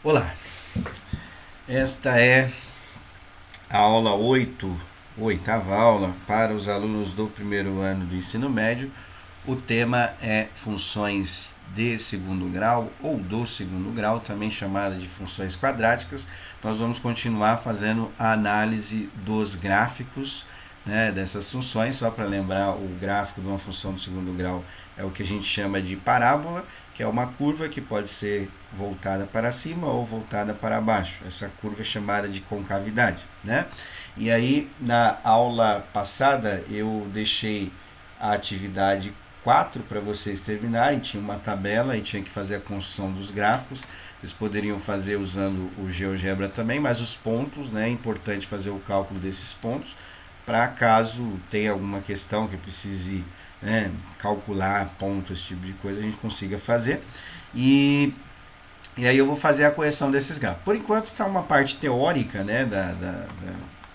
Olá, esta é a aula 8, oitava aula para os alunos do primeiro ano do ensino médio. O tema é funções de segundo grau ou do segundo grau, também chamada de funções quadráticas. Nós vamos continuar fazendo a análise dos gráficos, né, dessas funções. Só para lembrar, o gráfico de uma função do segundo grau é o que a gente chama de parábola, que é uma curva que pode ser voltada para cima ou voltada para baixo. Essa curva é chamada de concavidade, né? E aí, na aula passada, eu deixei a atividade 4 para vocês terminarem. Tinha uma tabela e tinha que fazer a construção dos gráficos. Vocês poderiam fazer usando o GeoGebra também, mas os pontos, né, é importante fazer o cálculo desses pontos para caso tenha alguma questão que precise, né, calcular pontos, esse tipo de coisa, a gente consiga fazer. E aí eu vou fazer a correção desses gráficos. Por enquanto está uma parte teórica, né,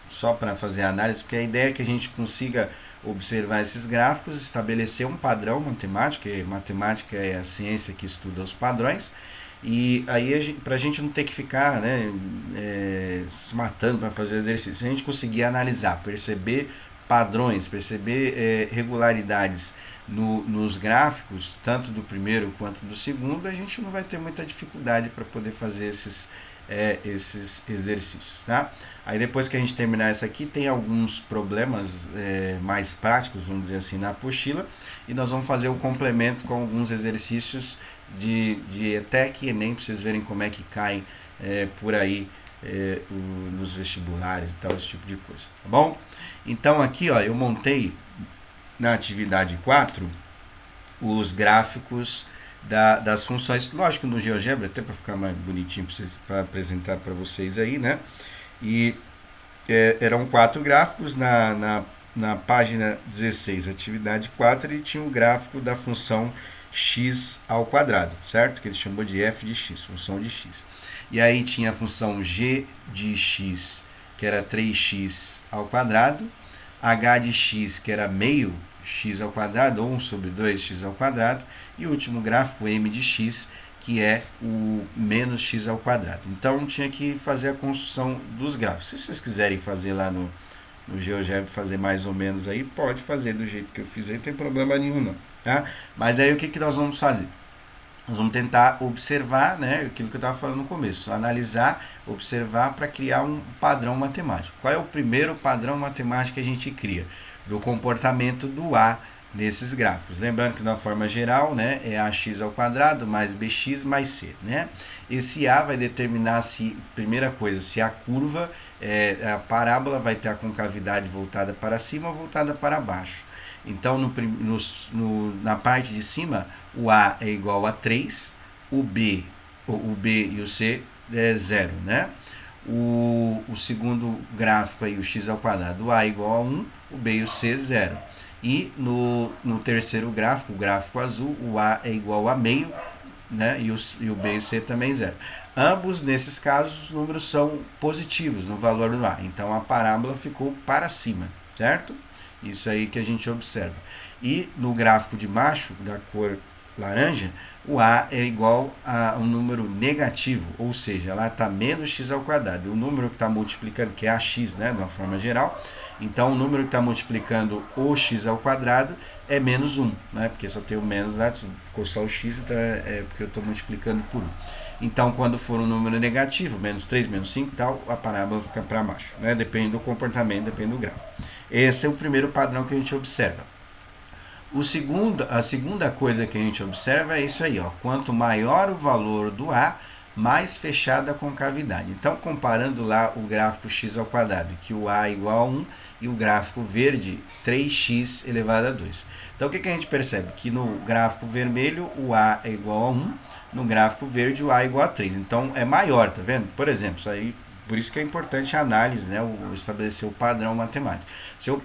só para fazer a análise, porque a ideia é que a gente consiga observar esses gráficos, estabelecer um padrão matemático, e matemática é a ciência que estuda os padrões, e aí para a gente não ter que ficar, né, se matando para fazer o exercício, a gente conseguir analisar, perceber padrões, perceber regularidades nos gráficos, tanto do primeiro quanto do segundo, a gente não vai ter muita dificuldade para poder fazer esses exercícios, tá? Aí depois que a gente terminar essa aqui, tem alguns problemas mais práticos, vamos dizer assim, na apostila, e nós vamos fazer o complemento com alguns exercícios de ETEC e ENEM, para vocês verem como é que caem por aí nos vestibulares e tal, esse tipo de coisa, tá bom? Então aqui, ó, eu montei na atividade 4 os gráficos das funções, lógico no GeoGebra, até para ficar mais bonitinho para apresentar para vocês aí, né? E eram 4 gráficos na página 16, atividade 4, ele tinha o gráfico da função x ao quadrado, certo? Que ele chamou de f de x, função de x. E aí tinha a função g de x, que era 3x ao quadrado, h de x, que era meio x ao quadrado, ou 1 sobre 2x ao quadrado, e o último gráfico, m de x, que é o menos x ao quadrado. Então tinha que fazer a construção dos gráficos. Se vocês quiserem fazer lá no GeoGebra, fazer mais ou menos aí, pode fazer do jeito que eu fiz aí, não tem problema nenhum não. Tá? Mas aí o que nós vamos fazer? Nós vamos tentar observar, né, aquilo que eu estava falando no começo, analisar, observar para criar um padrão matemático. Qual é o primeiro padrão matemático que a gente cria? Do comportamento do A nesses gráficos. Lembrando que na forma geral, né, é ax ao quadrado mais bx mais c. Né? Esse A vai determinar se, primeira coisa, se a curva, a parábola vai ter a concavidade voltada para cima ou voltada para baixo. Então, na parte de cima, o A é igual a 3, o B e o C é 0, né? O segundo gráfico aí, o x ao quadrado, o A é igual a 1, o B e o C 0. E no terceiro gráfico, o gráfico azul, o A é igual a meio, né? E o B e o C também 0. Ambos, nesses casos, os números são positivos no valor do A. Então, a parábola ficou para cima, certo? Isso aí que a gente observa. E no gráfico de baixo, da cor laranja, o A é igual a um número negativo, ou seja, lá está menos x ao quadrado. O número que está multiplicando, que é ax, né, de uma forma geral, então o número que está multiplicando o x ao quadrado é menos 1, né, porque só tem o menos lá, ficou só o x, então é porque eu estou multiplicando por 1. Então, quando for um número negativo, menos 3, menos 5 e tal, a parábola fica para baixo, né, depende do comportamento, depende do grau. Esse é o primeiro padrão que a gente observa. A segunda coisa que a gente observa é isso aí, ó. Quanto maior o valor do A, mais fechada a concavidade. Então, comparando lá o gráfico x ao quadrado, que o A é igual a 1, e o gráfico verde, 3x elevado a 2. Então, o que a gente percebe? Que no gráfico vermelho, o A é igual a 1, no gráfico verde, o A é igual a 3. Então, é maior, tá vendo? Por exemplo, isso aí, por isso que é importante a análise, né? Estabelecer o padrão matemático. Se eu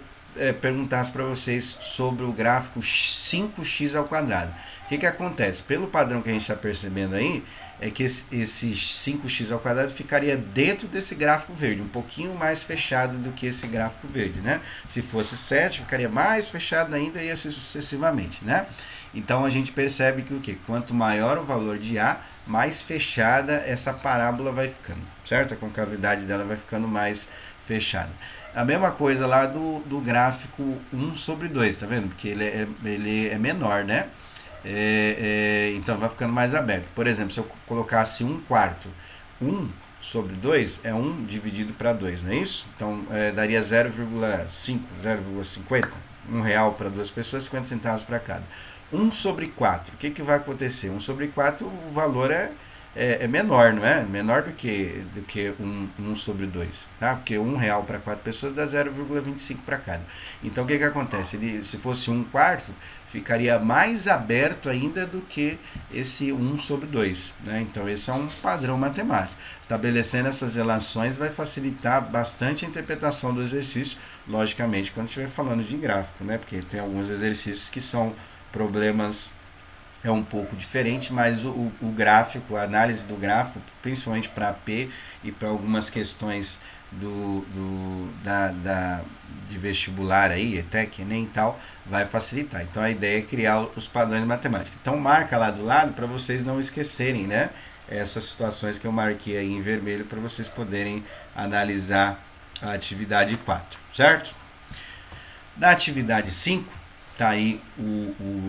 perguntasse para vocês sobre o gráfico 5x ao quadrado, o que acontece? Pelo padrão que a gente está percebendo aí, é que esse 5x ao quadrado ficaria dentro desse gráfico verde, um pouquinho mais fechado do que esse gráfico verde, né? Se fosse 7, ficaria mais fechado ainda e assim sucessivamente, né? Então a gente percebe que o quê? Quanto maior o valor de A, mais fechada essa parábola vai ficando, certo? A concavidade dela vai ficando mais fechada. A mesma coisa lá do gráfico 1 sobre 2, tá vendo? Porque ele é menor, né? Então vai ficando mais aberto. Por exemplo, se eu colocasse 1/4, 1 sobre 2 é 1 dividido para 2, não é isso? Então daria 0,5, 0,50, R$ 1 para duas pessoas, 50 centavos para cada. 1 sobre 4, o que vai acontecer? 1 sobre 4, o valor é menor, não é? Menor do que 1 sobre 2, tá? Porque R$ 1 para 4 pessoas dá 0,25 para cada. Então o que acontece? Se fosse 1/4, ficaria mais aberto ainda do que esse 1 sobre 2, né? Então esse é um padrão matemático. Estabelecendo essas relações vai facilitar bastante a interpretação do exercício, logicamente, quando estiver falando de gráfico, né? Porque tem alguns exercícios que são problemas um pouco diferente, mas o gráfico, a análise do gráfico, principalmente para P e para algumas questões de vestibular aí, ETEC, nem tal, vai facilitar. Então a ideia é criar os padrões matemáticos. Então marca lá do lado para vocês não esquecerem, né? Essas situações que eu marquei aí em vermelho para vocês poderem analisar a atividade 4, certo? Na atividade 5, tá aí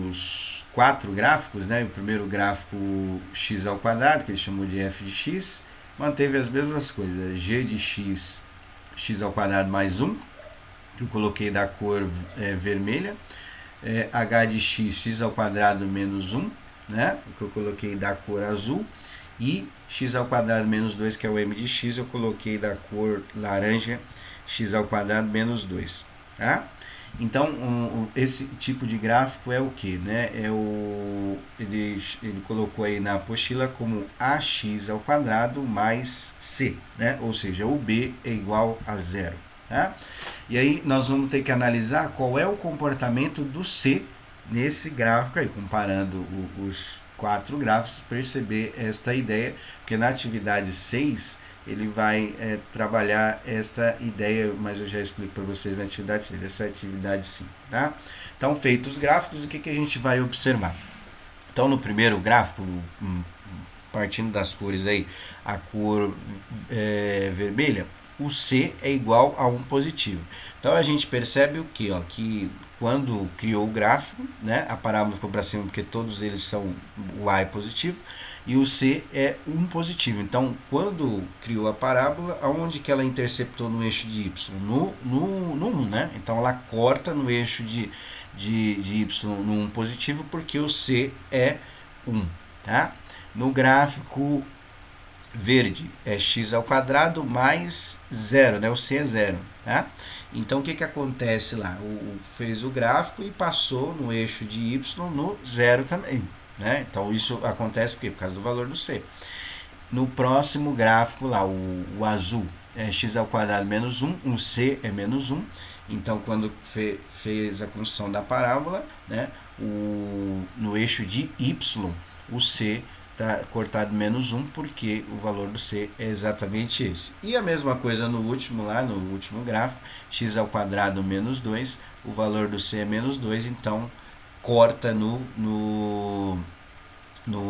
os 4 gráficos, né? O primeiro gráfico x ao quadrado, que ele chamou de f de x, manteve as mesmas coisas, g de x, x ao quadrado mais 1, que eu coloquei da cor vermelha, h de x, x ao quadrado menos 1, né? O que eu coloquei da cor azul, e x ao quadrado menos 2, que é o m de x, eu coloquei da cor laranja, x ao quadrado menos 2, tá? Então, esse tipo de gráfico é o que, né? Ele colocou aí na apostila como ax ao quadrado mais c, né? Ou seja, o b é igual a 0. Tá? E aí nós vamos ter que analisar qual é o comportamento do c nesse gráfico aí, comparando os 4 gráficos, perceber esta ideia, porque na atividade 6 ele vai trabalhar esta ideia, mas eu já explico para vocês na atividade 6, essa é a atividade 5. Tá? Então, feitos os gráficos, o que a gente vai observar? Então, no primeiro gráfico, partindo das cores aí, a cor vermelha, o C é igual a 1 positivo. Então, a gente percebe o que? Que quando criou o gráfico, né, a parábola ficou para cima porque todos eles são o A é positivo, e o C é 1 positivo. Então, quando criou a parábola, aonde que ela interceptou no eixo de Y? No 1, né? Então, ela corta no eixo de Y no 1 positivo, porque o C é 1, tá? No gráfico verde é x ao quadrado mais 0, né? O C é 0, tá? Então, o que acontece lá? Fez o gráfico e passou no eixo de Y no 0 também. Né? Então isso acontece por causa do valor do C. No próximo gráfico lá, o azul é x ao quadrado menos 1, o C é menos 1. Então quando fez a construção da parábola, né, no eixo de Y, o C está cortado menos 1, porque o valor do C é exatamente esse. E a mesma coisa no último gráfico, x ao quadrado menos 2, o valor do C é menos 2, então corta no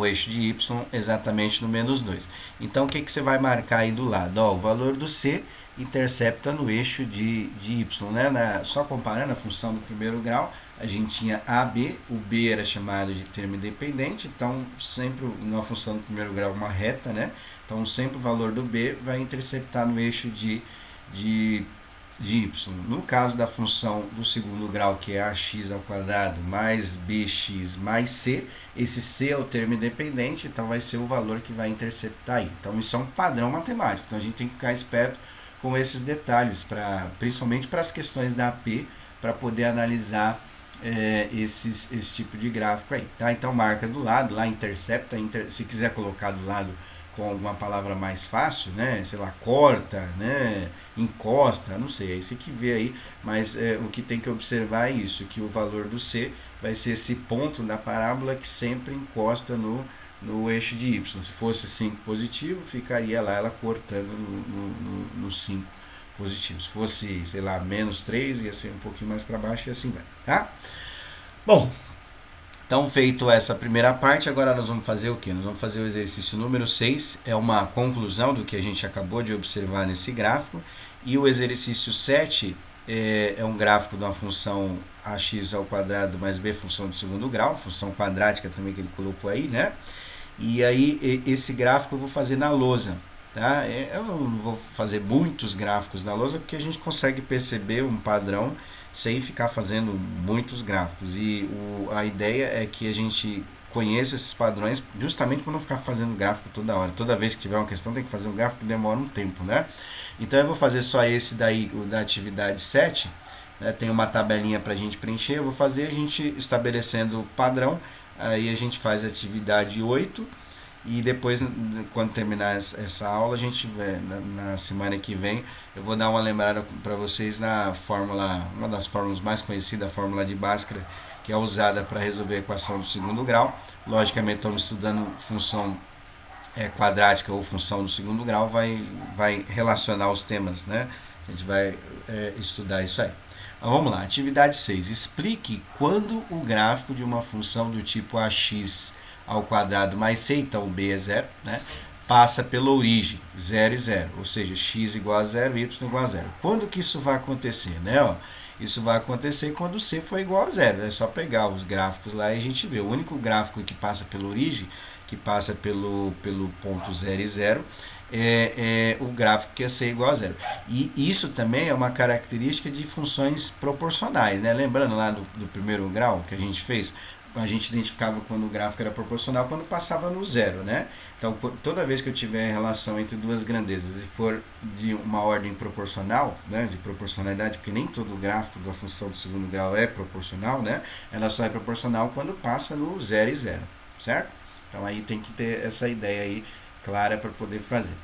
eixo de Y exatamente no menos 2. Então, o que você vai marcar aí do lado? O valor do C intercepta no eixo de Y. Né? Só comparando a função do primeiro grau, a gente tinha AB, o B era chamado de termo independente, então sempre na função do primeiro grau uma reta, né? Então sempre o valor do B vai interceptar no eixo de Y. No caso da função do segundo grau, que é ax ao quadrado mais bx mais c, esse c é o termo independente, então vai ser o valor que vai interceptar aí. Então isso é um padrão matemático, então a gente tem que ficar esperto com esses detalhes, principalmente para as questões da AP, para poder analisar esse tipo de gráfico aí. Tá? Então marca do lado, lá intercepta, se quiser colocar do lado com alguma palavra mais fácil, né? Sei lá, corta, né? Encosta, não sei, aí você que vê aí, mas o que tem que observar é isso, que o valor do C vai ser esse ponto da parábola que sempre encosta no eixo de Y. Se fosse 5 positivo, ficaria lá ela cortando no 5 positivo. Se fosse, sei lá, menos 3, ia ser um pouquinho mais para baixo e assim vai, tá? Bom, Então, feito essa primeira parte, agora nós vamos fazer o quê? Nós vamos fazer o exercício número 6, é uma conclusão do que a gente acabou de observar nesse gráfico, e o exercício 7 é um gráfico de uma função ax ao quadrado mais b função do segundo grau, função quadrática também que ele colocou aí, né? E aí esse gráfico eu vou fazer na lousa, tá? Eu não vou fazer muitos gráficos na lousa porque a gente consegue perceber um padrão sem ficar fazendo muitos gráficos. E a ideia é que a gente conheça esses padrões justamente para não ficar fazendo gráfico toda hora. Toda vez que tiver uma questão tem que fazer um gráfico que demora um tempo, né? Então eu vou fazer só esse daí, o da atividade 7, né? Tem uma tabelinha para a gente preencher, eu vou fazer a gente estabelecendo o padrão, aí a gente faz a atividade 8 e depois, quando terminar essa aula, a gente na semana que vem, eu vou dar uma lembrada para vocês na fórmula, uma das fórmulas mais conhecidas, a fórmula de Bhaskara, que é usada para resolver a equação do segundo grau. Logicamente, estamos estudando função quadrática ou função do segundo grau, vai relacionar os temas, né? A gente vai estudar isso aí. Mas vamos lá, atividade 6. Explique quando o gráfico de uma função do tipo ax ao quadrado mais c, então b é zero, né? Passa pela origem, 0 e 0, ou seja, x igual a 0, y igual a 0. Quando que isso vai acontecer, né? Ó, isso vai acontecer quando c for igual a 0. É só pegar os gráficos lá e a gente vê. O único gráfico que passa pela origem, que passa pelo ponto 0 e 0, é o gráfico que é c igual a 0. E isso também é uma característica de funções proporcionais, né? Lembrando lá do primeiro grau que a gente fez, a gente identificava quando o gráfico era proporcional quando passava no zero, né? Então, toda vez que eu tiver relação entre duas grandezas e for de uma ordem proporcional, né, de proporcionalidade, porque nem todo gráfico da função do segundo grau é proporcional, né? Ela só é proporcional quando passa no 0 e 0, certo? Então, aí tem que ter essa ideia aí clara para poder fazer.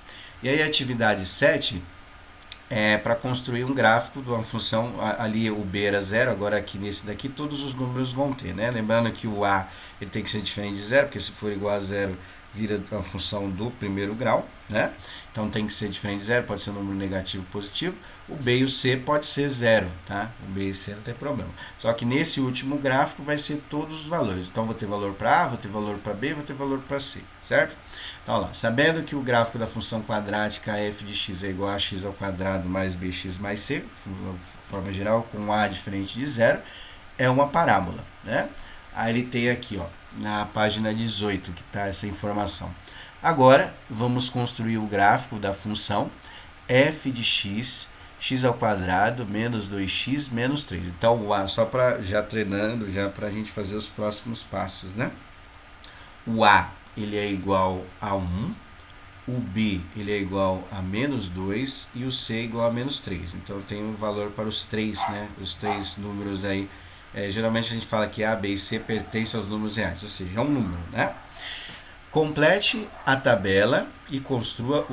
E aí, a atividade 7 para construir um gráfico de uma função, ali o b era 0, agora aqui nesse daqui todos os números vão ter, né? Lembrando que o a ele tem que ser diferente de 0, porque se for igual a 0 vira a função do primeiro grau, né? Então tem que ser diferente de 0, pode ser um número negativo ou positivo. O b e o c pode ser 0, tá? O b e o c não tem problema. Só que nesse último gráfico vai ser todos os valores. Então vou ter valor para a, vou ter valor para b, vou ter valor para c, certo? Então, lá, sabendo que o gráfico da função quadrática f de x é igual a x ao quadrado mais bx mais c, de forma geral, com a diferente de 0, é uma parábola, né? Aí ele tem aqui, ó, na página 18, que está essa informação. Agora, vamos construir o gráfico da função f de x, x ao quadrado menos 2x menos 3. Então, o a, só para já treinando, já para a gente fazer os próximos passos, né? O a ele é igual a 1, o b ele é igual a menos 2 e o c é igual a menos 3. Então, tem um valor para os três, né? Os três números aí. Geralmente a gente fala que a, b e c pertencem aos números reais, ou seja, é um número, né? Complete a tabela e construa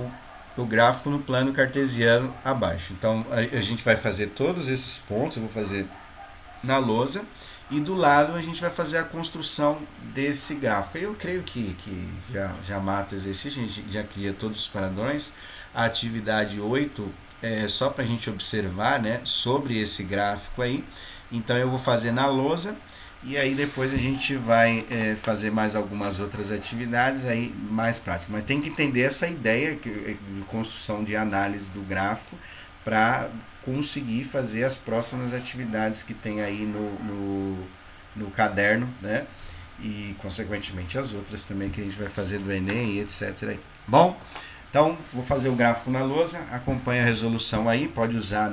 o gráfico no plano cartesiano abaixo. Então, a gente vai fazer todos esses pontos, eu vou fazer na lousa, e do lado a gente vai fazer a construção desse gráfico. Eu creio que já mata o exercício, a gente já cria todos os padrões. A atividade 8 é só para a gente observar, né, sobre esse gráfico aí. Então eu vou fazer na lousa e aí depois a gente vai fazer mais algumas outras atividades aí mais práticas. Mas tem que entender essa ideia de construção de análise do gráfico para conseguir fazer as próximas atividades que tem aí no caderno, né? E consequentemente as outras também que a gente vai fazer do Enem e etc. Bom, então vou fazer o gráfico na lousa, acompanha a resolução aí, pode usar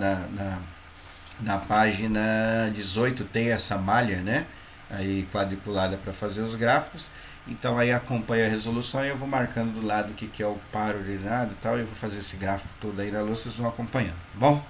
na página 18 tem essa malha, né? Aí quadriculada para fazer os gráficos. Então aí acompanha a resolução e eu vou marcando do lado o que é o par ordenado e tal. E eu vou fazer esse gráfico todo aí na lousa, vocês vão acompanhando. Bom?